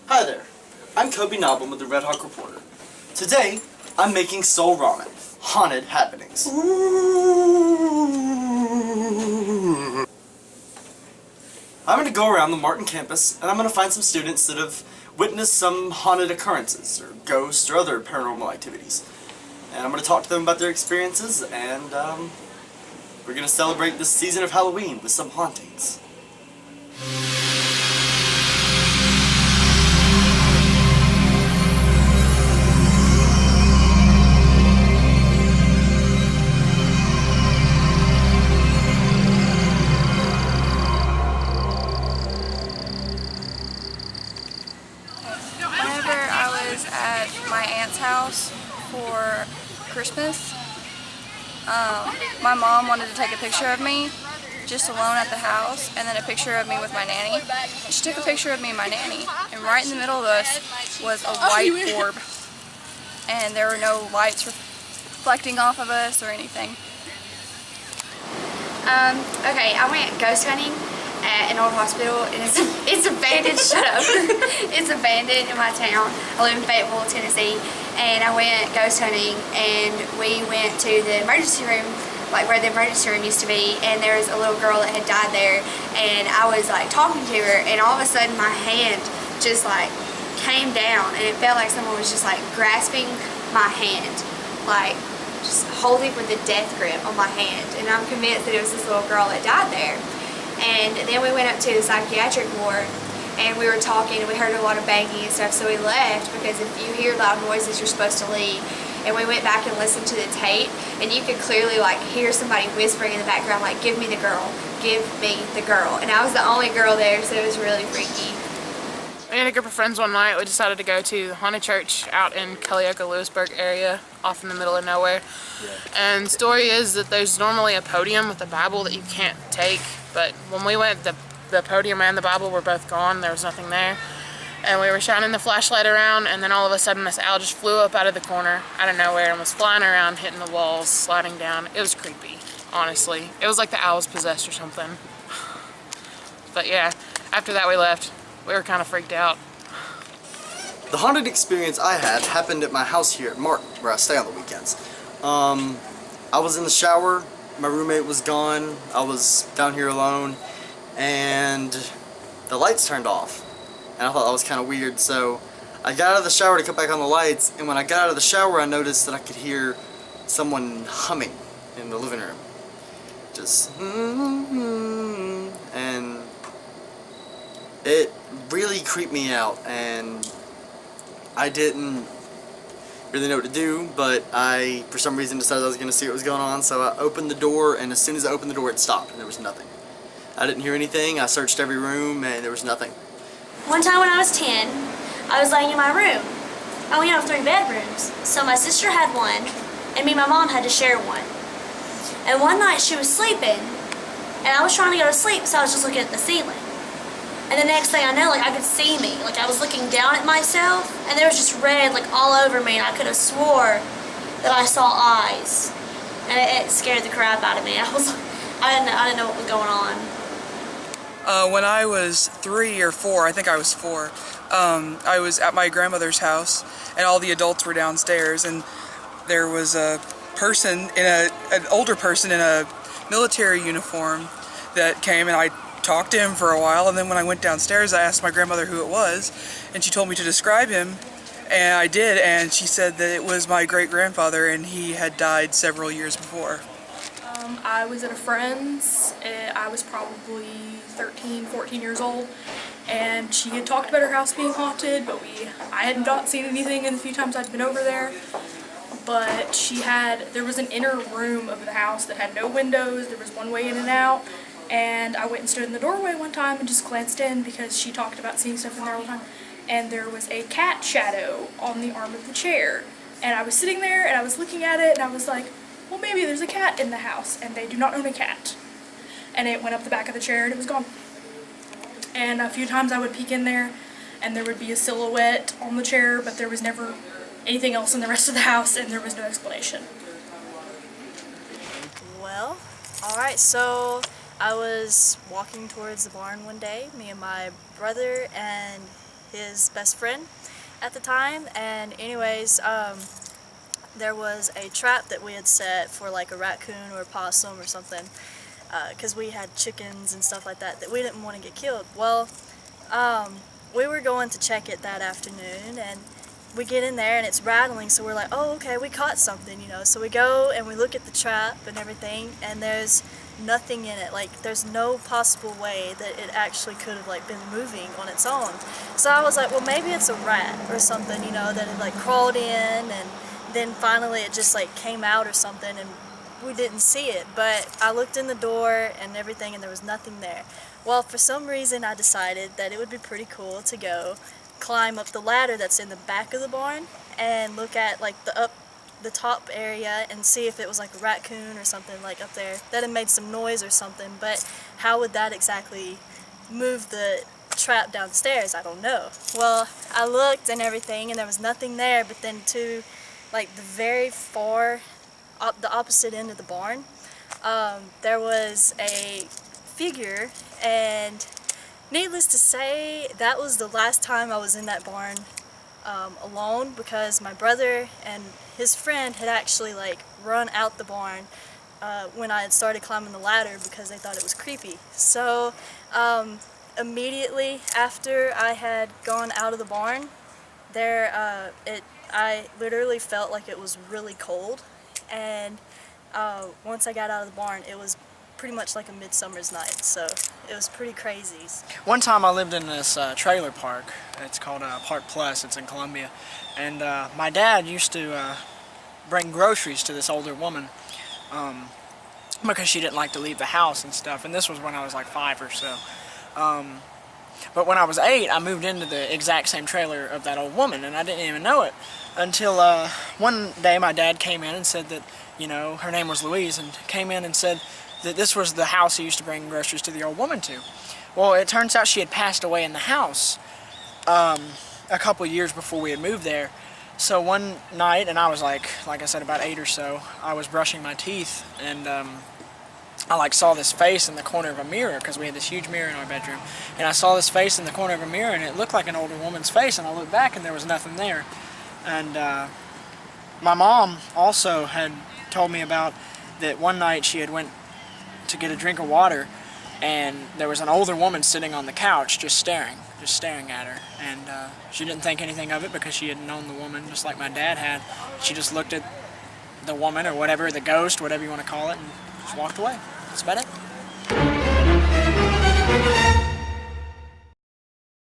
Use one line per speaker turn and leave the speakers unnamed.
Hi there, I'm Kobe Noblin with the Red Hawk Reporter. Today, I'm making soul ramen, haunted happenings. I'm going to go around the Martin campus and I'm going to find some students that have witnessed some haunted occurrences, or ghosts, or other paranormal activities. And I'm going to talk to them about their experiences, and we're going to celebrate this season of Halloween with some hauntings.
Whenever I was at my aunt's house for Christmas, my mom wanted to take a picture of me just alone at the house, and then a picture of me with my nanny. She took a picture of me and my nanny, and right in the middle of us was a white orb, and there were no lights reflecting off of us or anything.
Okay, I went ghost hunting at an old hospital, and it's abandoned. Shut up. It's abandoned in my town. I live in Fayetteville, Tennessee, and I went ghost hunting, and we went to the emergency room, like where the emergency room used to be, and there was a little girl that had died there, and I was like talking to her, and all of a sudden my hand just like came down, and it felt like someone was just like grasping my hand, like just holding with a death grip on my hand, and I'm convinced that it was this little girl that died there. And then we went up to the psychiatric ward, and we were talking, and we heard a lot of banging and stuff, so we left, because if you hear loud noises, you're supposed to leave. And we went back and listened to the tape, and you could clearly like hear somebody whispering in the background, like, "Give me the girl, give me the girl." And I was the only girl there, so it was really freaky.
Me and a group of friends one night, we decided to go to the haunted church out in Cullioca-Lewisburg area, off in the middle of nowhere. And the story is that there's normally a podium with a Bible that you can't take, but when we went, the podium and the Bible were both gone. There was nothing there. And we were shining the flashlight around, and then all of a sudden this owl just flew up out of the corner, out of nowhere, and was flying around, hitting the walls, sliding down. It was creepy, honestly. It was like the owl was possessed or something. But yeah, after that we left. We were kind of freaked out.
The haunted experience I had happened at my house here at Martin, where I stay on the weekends. I was in the shower, my roommate was gone, I was down here alone, and the lights turned off. And I thought that was kind of weird, so I got out of the shower to cut back on the lights, and when I got out of the shower I noticed that I could hear someone humming in the living room. Just, and it really creeped me out, and I didn't really know what to do, but I, for some reason, decided I was going to see what was going on, so I opened the door, and as soon as I opened the door, it stopped, and there was nothing. I didn't hear anything. I searched every room, and there was nothing.
One time when I was 10, I was laying in my room. I only have 3 bedrooms, so my sister had one, and me and my mom had to share one. And one night she was sleeping, and I was trying to go to sleep, so I was just looking at the ceiling. And the next thing I know, like, I could see me. Like, I was looking down at myself, and there was just red, like, all over me, and I could have swore that I saw eyes. And it scared the crap out of me. I didn't know what was going on.
When I was 3 or 4, I think I was 4, I was at my grandmother's house, and all the adults were downstairs, and there was a person, an older person in a military uniform that came, and I talked to him for a while, and then when I went downstairs I asked my grandmother who it was, and she told me to describe him, and I did, and she said that it was my great-grandfather, and he had died several years before.
I was at a friend's. I was probably 13, 14 years old, and she had talked about her house being haunted, but I had not seen anything in the few times I'd been over there. But there was an inner room of the house that had no windows. There was one way in and out, and I went and stood in the doorway one time and just glanced in because she talked about seeing stuff in there all the time. And there was a cat shadow on the arm of the chair, and I was sitting there and I was looking at it, and I was like, well, maybe there's a cat in the house, and they do not own a cat. And it went up the back of the chair and it was gone. And a few times I would peek in there, and there would be a silhouette on the chair, but there was never anything else in the rest of the house, and there was no explanation.
Well, alright, so I was walking towards the barn one day, me and my brother and his best friend at the time. And anyways, there was a trap that we had set for like a raccoon or a possum or something, because we had chickens and stuff like that we didn't want to get killed. Well, we were going to check it that afternoon, and we get in there and it's rattling, so we're like, oh, okay, we caught something, you know. So we go and we look at the trap and everything, and there's nothing in it. Like, there's no possible way that it actually could have like been moving on its own. So I was like, well, maybe it's a rat or something, you know, that had like crawled in, and then finally it just like came out or something, and we didn't see it. But I looked in the door and everything, and there was nothing there. Well, for some reason I decided that it would be pretty cool to go climb up the ladder that's in the back of the barn and look at like the top area and see if it was like a raccoon or something like up there that had made some noise or something. But how would that exactly move the trap downstairs? I don't know. Well, I looked and everything, and there was nothing there. But then to like the very far the opposite end of the barn, there was a figure, and needless to say, that was the last time I was in that barn alone, because my brother and his friend had actually like run out the barn when I had started climbing the ladder because they thought it was creepy. So immediately after I had gone out of the barn, I literally felt like it was really cold, and once I got out of the barn, it was pretty much like a midsummer's night, so it was pretty crazy.
One time I lived in this trailer park. It's called Park Plus. It's in Columbia, and my dad used to bring groceries to this older woman because she didn't like to leave the house and stuff, and this was when I was like 5 or so. But when I was 8, I moved into the exact same trailer of that old woman, and I didn't even know it until one day my dad came in and said that, you know, her name was Louise, and came in and said that this was the house he used to bring groceries to the old woman to. Well, it turns out she had passed away in the house a couple years before we had moved there. So one night, and I was like I said, about 8 or so, I was brushing my teeth, and I like saw this face in the corner of a mirror, because we had this huge mirror in our bedroom, and I saw this face in the corner of a mirror, and it looked like an older woman's face, and I looked back and there was nothing there. And my mom also had told me about that one night she had went to get a drink of water, and there was an older woman sitting on the couch just staring at her, and she didn't think anything of it because she had known the woman just like my dad had. She just looked at the woman, or whatever, the ghost, whatever you want to call it, and just walked away. That's about it.